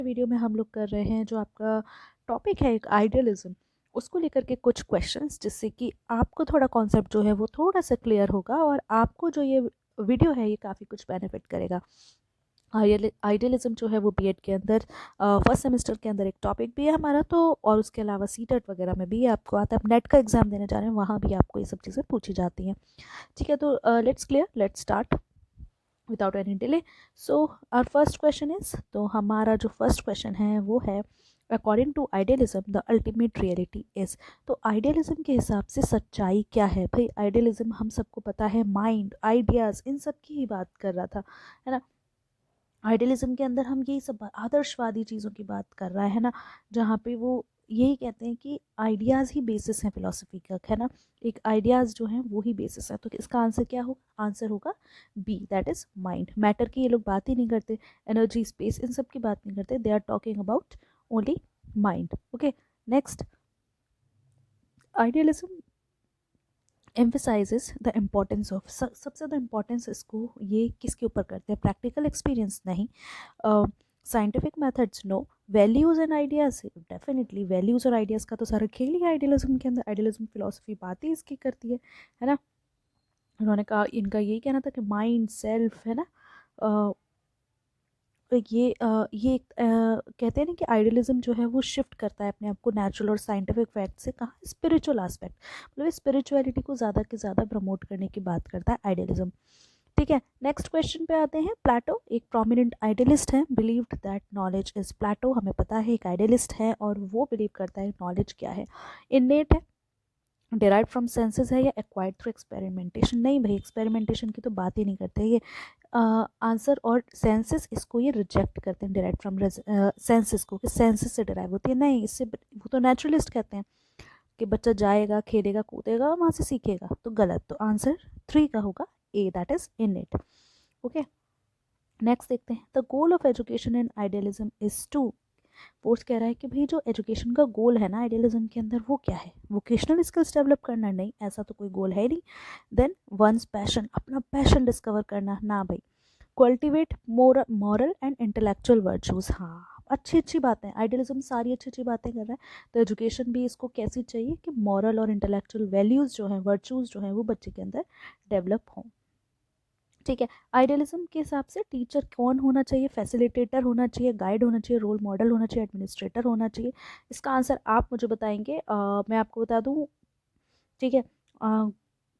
Video में हम लोग कर रहे हैं जो आपका टॉपिक है एक आइडियलिज्म, उसको लेकर के कुछ क्वेश्चंस, जिससे कि आपको थोड़ा कॉन्सेप्ट जो है वो थोड़ा सा क्लियर होगा और आपको जो ये वीडियो है ये काफ़ी कुछ बेनिफिट करेगा। आइडियलिज्म जो है वो बीएड के अंदर फर्स्ट सेमेस्टर के अंदर एक टॉपिक भी है हमारा, तो और उसके अलावा सीटेट वगैरह में भी आपको आता है। आप नेट का एग्जाम देने जा रहे हैं वहाँ भी आपको ये सब चीज़ें पूछी जाती हैं। ठीक है, तो let's start without any delay. So our first question is, तो हमारा जो फर्स्ट क्वेश्चन है वो है, according to idealism the ultimate reality is. तो आइडियलिज्म के हिसाब से सच्चाई क्या है भाई? आइडियलिज्म हम सबको पता है माइंड, आइडियाज, इन सब की ही बात कर रहा था, है ना। आइडियलिज्म के अंदर हम यही सब आदर्शवादी चीज़ों की बात कर रहा है ना, जहाँ पे वो यही कहते हैं कि आइडियाज़ ही बेसिस हैं फिलोसफी का, है ना। एक आइडियाज़ जो हैं वो ही बेसिस है। तो इसका आंसर क्या होगा? आंसर होगा B, that is mind. Matter की ये लोग बात ही नहीं करते, एनर्जी, स्पेस, इन सब की बात नहीं करते। They are talking about only mind. Okay, next, idealism emphasizes the importance of, सबसे ज़्यादा इम्पोर्टेंस इसको ये किसके ऊपर करते हैं? प्रैक्टिकल एक्सपीरियंस नहीं, scientific methods no, values and ideas definitely. Values और आइडियाज़ का तो सारा खेल ही है आइडियलिज्म के अंदर। आइडियलिज्म फिलोसफी बात ही इसकी करती है ना। उन्होंने कहा, इनका यही कहना था कि माइंड, सेल्फ, है ना, कहते हैं ना कि आइडियलिज्म जो है वो शिफ्ट करता है अपने आप को नेचुरल और साइंटिफिक फैक्ट से कहाँ, स्पिरिचुअल एस्पेक्ट, मतलब स्पिरिचुअलिटी को ज़्यादा से ज़्यादा प्रमोट करने की बात करता है आइडियलिज्म। ठीक है, नेक्स्ट क्वेश्चन पे आते हैं। प्लेटो एक प्रोमिनेंट आइडियलिस्ट है, बिलीव्ड दैट नॉलेज इज। प्लेटो हमें पता है एक आइडियलिस्ट है और वो बिलीव करता है नॉलेज क्या है? इन्नेट है, डिराइव फ्रॉम सेंसेस है, या एक्वायर्ड थ्रू एक्सपेरिमेंटेशन? नहीं भाई, एक्सपेरिमेंटेशन की तो बात ही नहीं करते ये आंसर। और सेंसेस, इसको ये रिजेक्ट करते हैं, डिराइव फ्रॉम सेंसेस को, कि सेंसेस से डिराइव होती है, नहीं, इससे वो तो नेचुरलिस्ट कहते हैं कि बच्चा जाएगा, खेलेगा, कूदेगा, वहाँ से सीखेगा, तो गलत। तो आंसर 3 का होगा A, that is innate. Okay, next देखते हैं। The goal of education in idealism is to. Fourth कह रहा है कि भाई जो एजुकेशन का गोल है ना आइडियलिज्म के अंदर, वो क्या है? वोकेशनल स्किल्स डेवलप करना? नहीं, ऐसा तो कोई गोल है नहीं। देन वंस पैशन, अपना पैशन डिस्कवर करना? ना भाई। Cultivate moral and intellectual virtues, हाँ, अच्छी अच्छी बातें, आइडियलिज्म सारी अच्छी अच्छी बातें कर रहा है। तो एजुकेशन भी इसको कैसी चाहिए कि मॉरल और इंटेलेक्चुअल वैल्यूज़ जो हैं, वर्चूज़ जो हैं, वो बच्चे के अंदर डेवलप हों। ठीक है, आइडियलिज्म के हिसाब से टीचर कौन होना चाहिए? फैसिलिटेटर होना चाहिए, गाइड होना चाहिए, रोल मॉडल होना चाहिए, एडमिनिस्ट्रेटर होना चाहिए? इसका आंसर आप मुझे बताएंगे, मैं आपको बता दूं। ठीक है,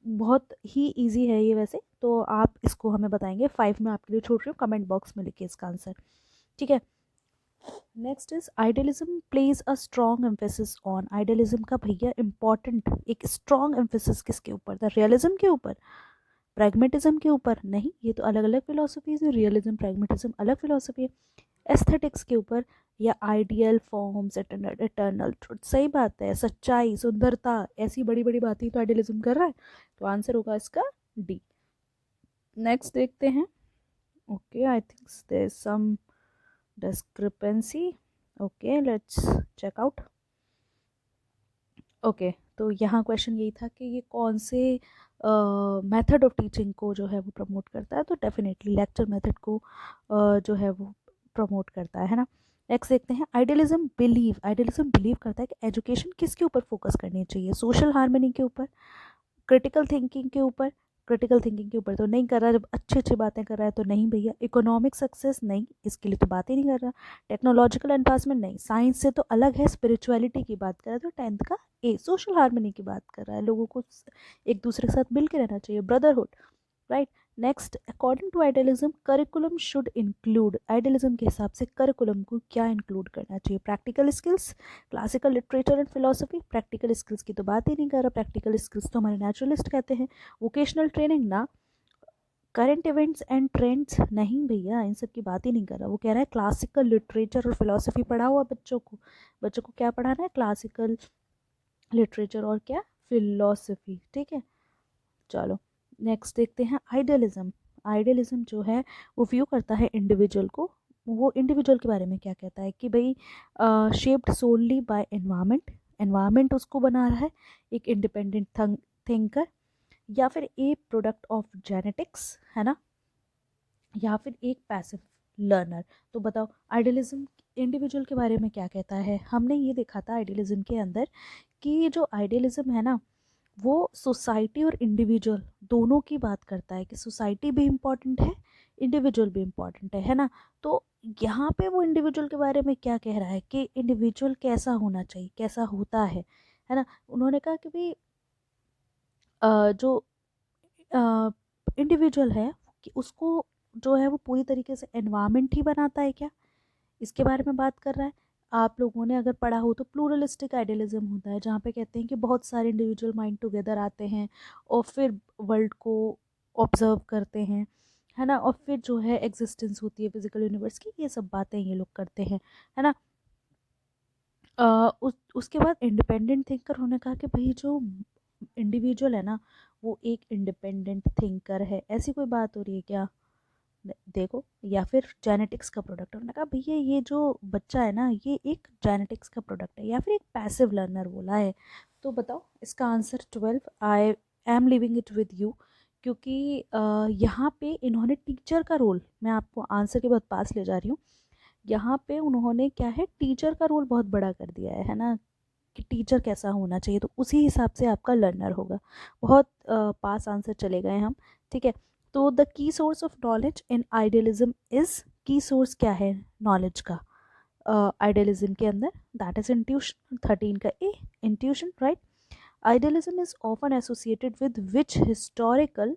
बहुत ही इजी है ये वैसे, तो आप इसको हमें बताएंगे। 5 में आपके लिए छोड़ रही हूँ, कमेंट बॉक्स में लिखिए इसका आंसर। ठीक है, next is, idealism plays a strong emphasis on. Idealism का भैया इंपॉर्टेंट एक स्ट्रॉन्ग एम्फेसिस किसके ऊपर था? रियलिज्म के ऊपर, प्रैग्मेटिज्म के ऊपर? नहीं, ये तो अलग अलग फिलोसफीज है, रियलिज्म, प्रैग्मेटिज्म अलग फिलोसफी है। एस्थेटिक्स के ऊपर, या आइडियल फॉर्म्स, इटर्नल ट्रुथ? सही बात है, सच्चाई, सुंदरता, ऐसी बड़ी बड़ी बातें तो आइडियलिज्म कर रहा है, तो आंसर होगा इसका डी। नेक्स्ट देखते हैं। Okay, I think there is some discrepancy. Okay, let's check out. Okay, तो यहाँ क्वेश्चन यही था कि ये कौन से मेथड ऑफ टीचिंग को जो है वो प्रमोट करता है? तो डेफिनेटली लेक्चर मेथड को जो है वो प्रमोट करता है ना। नेक्स्ट देखते हैं, आइडियलिज्म बिलीव करता है कि एजुकेशन किसके ऊपर फोकस करनी चाहिए? सोशल हार्मनी के ऊपर, क्रिटिकल थिंकिंग के ऊपर? क्रिटिकल थिंकिंग के ऊपर तो नहीं कर रहा, जब अच्छी अच्छी बातें कर रहा है तो नहीं भैया। Economic success? नहीं, इसके लिए तो बात ही नहीं कर रहा। Technological advancement? नहीं, साइंस से तो अलग है, स्पिरिचुअलिटी की बात कर रहा है, तो 10th का ए। सोशल हार्मनी की बात कर रहा है, लोगों को एक दूसरे के साथ मिल के रहना चाहिए, brotherhood, right. Next, according to idealism curriculum should include. Idealism के हिसाब से करिकुलम को क्या इंक्लूड करना चाहिए? Practical skills, classical literature and philosophy? Practical skills की तो बात ही नहीं कर रहा, प्रैक्टिकल स्किल्स तो हमारे नेचुरलिस्ट कहते हैं। Vocational training? ना। Current events and trends? नहीं भैया, इन सब की बात ही नहीं कर रहा। वो कह रहा है क्लासिकल लिटरेचर और फिलोसफी पढ़ाओ अब बच्चों को। बच्चों को क्या पढ़ाना है? क्लासिकल लिटरेचर और क्या? फिलोसफी। ठीक है, चलो नेक्स्ट देखते हैं। आइडियलिज्म जो है वो व्यू करता है इंडिविजुअल को। वो इंडिविजुअल के बारे में क्या कहता है कि भाई शेप्ड सोनली बाय एनवायरनमेंट, एनवायरनमेंट उसको बना रहा है, एक इंडिपेंडेंट थिंकर, या फिर ए प्रोडक्ट ऑफ जेनेटिक्स, है ना, या फिर एक पैसिव लर्नर? तो बताओ, आइडियलिज्म इंडिविजुअल के बारे में क्या कहता है, हमने ये देखा था आइडियलिज्म के अंदर कि जो आइडियलिज्म है ना वो सोसाइटी और इंडिविजुअल दोनों की बात करता है कि सोसाइटी भी इम्पॉर्टेंट है, इंडिविजुअल भी इम्पॉर्टेंट है ना। तो यहाँ पे वो इंडिविजुअल के बारे में क्या कह रहा है कि इंडिविजुअल कैसा होना चाहिए, कैसा होता है ना। उन्होंने कहा कि भाई जो इंडिविजुअल है कि उसको जो है वो पूरी तरीके से एनवायरनमेंट ही बनाता है क्या, इसके बारे में बात कर रहा है। आप लोगों ने अगर पढ़ा हो तो प्लूरलिस्टिक आइडियलिज्म होता है जहाँ पे कहते हैं कि बहुत सारे इंडिविजुअल माइंड टुगेदर आते हैं और फिर वर्ल्ड को ऑब्जर्व करते हैं, है ना। और फिर जो है एग्जिस्टेंस होती है फिजिकल यूनिवर्स की, ये सब बातें ये लोग करते हैं, है ना। उसके बाद इंडिपेंडेंट थिंकर होने कहा कि भाई जो इंडिविजुअल है ना वो एक इंडिपेंडेंट थिंकर है, ऐसी कोई बात हो रही है क्या, देखो। या फिर जेनेटिक्स का प्रोडक्ट, उन्होंने कहा भैया ये जो बच्चा है ना ये एक जेनेटिक्स का प्रोडक्ट है या फिर एक पैसिव लर्नर बोला है। तो बताओ इसका answer 12, I am living it with you, क्योंकि यहाँ पे इन्होंने टीचर का रोल, मैं आपको आंसर के बहुत पास ले जा रही हूँ, यहाँ पे उन्होंने क्या है टीचर का रोल बहुत बड़ा कर दिया है ना, कि टीचर कैसा होना चाहिए तो उसी हिसाब से आपका लर्नर होगा। बहुत पास आंसर चले गए हम, ठीक है। तो the key source of knowledge in idealism is, की सोर्स क्या है नॉलेज का आइडियलिज्म के अंदर, दैट इज इंट्यूशन, 13 का A, intuition, right. Idealism is often associated with which historical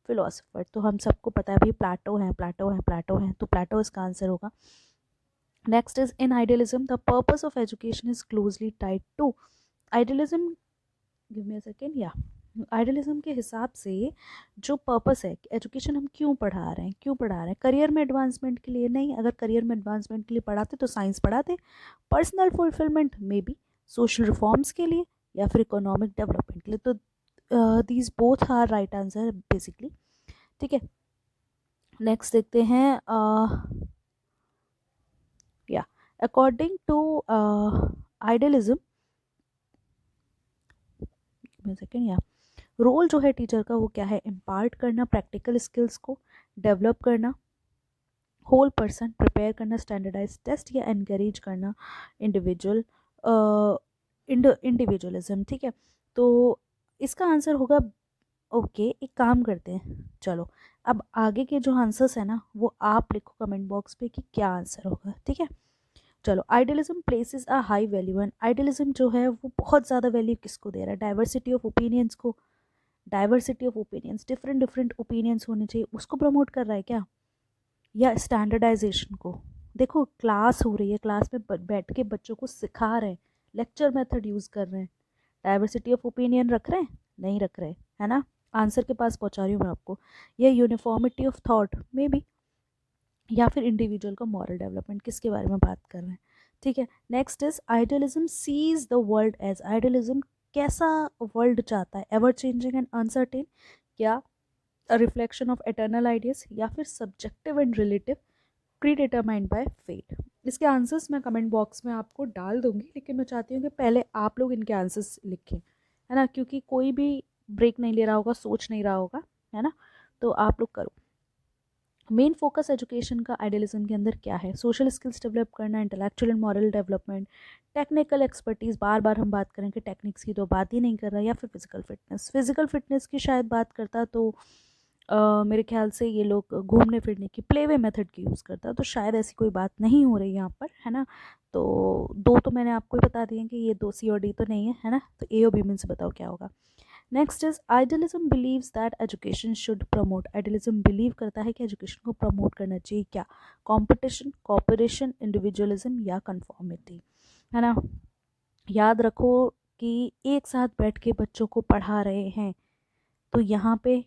philosopher, तो हम सबको पता है भाई प्लेटो है, प्लेटो है, प्लेटो है, तो प्लेटो इसका आंसर होगा। Next is in idealism, the purpose of education is closely tied to idealism. Give me a second. Yeah, idealism के हिसाब से जो पर्पस है एजुकेशन हम क्यों पढ़ा रहे हैं, क्यों पढ़ा रहे हैं, करियर में एडवांसमेंट के लिए नहीं, अगर करियर में एडवांसमेंट के लिए पढ़ाते तो साइंस पढ़ाते, पर्सनल फुलफिलमेंट में भी, सोशल रिफॉर्म्स के लिए या फिर इकोनॉमिक डेवलपमेंट के लिए, तो these both are right answer basically, ठीक है। नेक्स्ट देखते हैं, या अकॉर्डिंग टू आइडियलिज्म, सेकेंड, या रोल जो है टीचर का वो क्या है, इम्पार्ट करना प्रैक्टिकल स्किल्स को, डेवलप करना होल पर्सन, प्रिपेयर करना स्टैंडर्डाइज टेस्ट, या एनकरेज करना इंडिविजुअल इंडिविजुअलिज्म, ठीक है। तो इसका आंसर होगा, ओके एक काम करते हैं, चलो अब आगे के जो आंसर्स है ना वो आप लिखो कमेंट बॉक्स पे कि क्या आंसर होगा, ठीक है। चलो, idealism places a high value, and idealism जो है वो बहुत ज़्यादा वैल्यू किसको दे रहा है, डाइवर्सिटी ऑफ ओपिनियंस को, diversity of opinions, different different opinions होने चाहिए उसको प्रमोट कर रहा है क्या, या स्टैंडर्डाइजेशन को। देखो क्लास हो रही है, क्लास में बैठ के बच्चों को सिखा रहे हैं, लेक्चर मेथड यूज़ कर रहे हैं, डाइवर्सिटी ऑफ ओपिनियन रख रहे हैं, नहीं रख रहे, है ना। आंसर के पास पहुंचा रही हूँ मैं आपको, या यूनिफॉर्मिटी ऑफ थॉट में भी, या फिर इंडिविजुअल का मॉरल डेवलपमेंट, किसके बारे में बात कर रहे हैं, ठीक है। Next is idealism sees the world as, idealism कैसा वर्ल्ड चाहता है, एवर चेंजिंग एंड अनसर्टेन, क्या रिफ्लेक्शन ऑफ एटर्नल आइडियाज, या फिर subjective and relative, predetermined by fate. इसके आंसर्स मैं कमेंट बॉक्स में आपको डाल दूंगी, लेकिन मैं चाहती हूँ कि पहले आप लोग इनके आंसर्स लिखें, है ना, क्योंकि कोई भी ब्रेक नहीं ले रहा होगा, सोच नहीं रहा होगा, है ना। तो आप लोग करो। मेन फोकस एजुकेशन का आइडियलिज्म के अंदर क्या है, सोशल स्किल्स डेवलप करना, intellectual and moral development, technical expertise, बार बार हम बात करें कि टेक्निक्स की तो बात ही नहीं कर रहा, या फिर फिजिकल फिटनेस, फिजिकल फिटनेस की शायद बात करता तो मेरे ख्याल से ये लोग घूमने फिरने की प्ले वे मेथड की यूज़ करता, तो शायद ऐसी कोई बात नहीं हो रही यहाँ पर, है ना। तो दो तो मैंने आपको ही बता दिए कि ये दो सी और डी तो नहीं है ना, तो ए और बी में से बताओ क्या होगा। Next is idealism believes that education should promote, idealism believe करता है कि एजुकेशन को प्रमोट करना चाहिए क्या, कंपटीशन, कोऑपरेशन, इंडिविजुअलिज्म, या कंफर्मिटी, है ना। याद रखो कि एक साथ बैठ के बच्चों को पढ़ा रहे हैं, तो यहाँ पे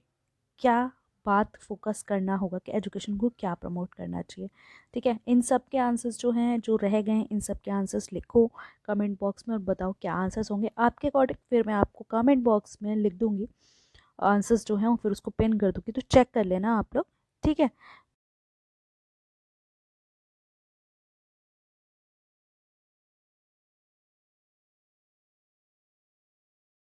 क्या बात फोकस करना होगा कि एजुकेशन को क्या प्रमोट करना चाहिए, ठीक है। इन सब के आंसर्स जो हैं जो रह गए हैं इन सब के आंसर्स लिखो कमेंट बॉक्स में और बताओ क्या आंसर्स होंगे आपके अकॉर्डिंग, फिर मैं आपको कमेंट बॉक्स में लिख दूंगी आंसर्स जो हैं, फिर उसको पिन कर दूंगी, तो चेक कर लेना आप लोग, ठीक है।